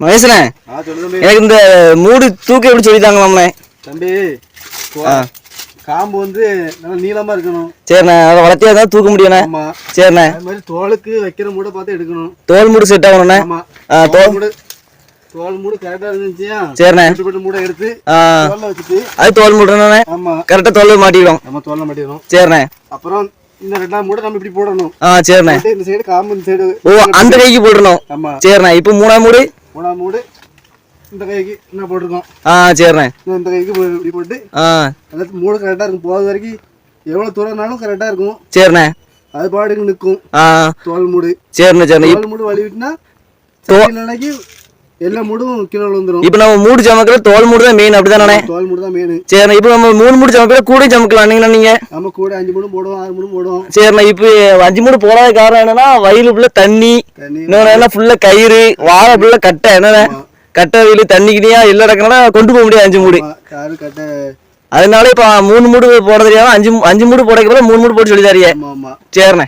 மகேசனே, எனக்கு இந்த மூடு தூக்க எப்படி சொல்லித்தாங்களாம்ண்ணே? தம்பி, காம்பு வந்து நல்லா நீளமா இருக்கணும். சரிண்ணே, அதை வளர்த்தியா தான் தூக்க முடியும்ண்ணே. ஆமா. சரிண்ணே. அது மாதிரி தோலுக்கு வைக்கிற மூடை பார்த்து எடுக்கணும். தோல் மூடு செட் ஆகணும்ண்ணே. ஆமா. தோல் மூடு கரெக்டா இருந்துச்சுயா? சரிண்ணே. மூடை எடுத்து தோல்ல வச்சுட்டு அது தோல் மூடுண்ணே. ஆமா. கரெக்டா தோல் மாட்டிடும். நம்ம தோல்ல மாட்டிடும். சரிண்ணே. அப்புறம் இந்த ரெண்டாம் மூடை நம்ம இப்படி போடணும். சரிண்ணே. இந்த சைடு காம்பு இந்த சைடு. ஓ, அந்த கைக்கு போடணும். ஆமா. சரிண்ணே. இப்போ மூணாம் மூடு இந்த கைக்கு என்ன போட்டிருக்கோம். சரிண்ணே. இந்த கைக்கு இப்படி போட்டு எல்லாத்தையும் மூடு கரெக்டா இருக்கும். போகிறது வரைக்கும் எவ்வளவு தூரம்னாலும் கரெக்டா இருக்கும். சரிண்ணே. அது பாட்டுக்கு நிற்கும் தோல் மூடு. சரிண்ணே. சரிண்ணே. தோல் மூடு வலி விட்டுனா நாளைக்கு எல்லா மூடும் கீழே வந்துடும். இப்போ நம்ம மூடு சமக்கிற தோல் மூடு தான் மெயின், அப்படிதானே? தோல் மூடு தான் மெயின். சரிண்ணே. இப்போ நம்ம 3 மூடு சமக்கிற கூட சமக்கலாம் நீங்க? நம்ம கூட 5 மூடும் போடுவோம், 6 மூடும் போடுவோம். சரிண்ணே. இப்போ 5 மூடு போடாத காரணம் என்னன்னா வயலு ஃபுல்லா தண்ணி, இன்னொன்னு ஃபுல்லா கயிறு, வாழை ஃபுல்லா கட்டை, என்னண்ணே கட்டை வெயில் தண்ணிக்கிட்டயா இல்ல இடக்கனால கொண்டு போக முடியாது 5 மூடு. அதனால இப்ப 3 மூடு போட தெரியாம 5 மூடு போட 3 மூடு போட்டு சொல்லி தரியே. சரிண்ணே.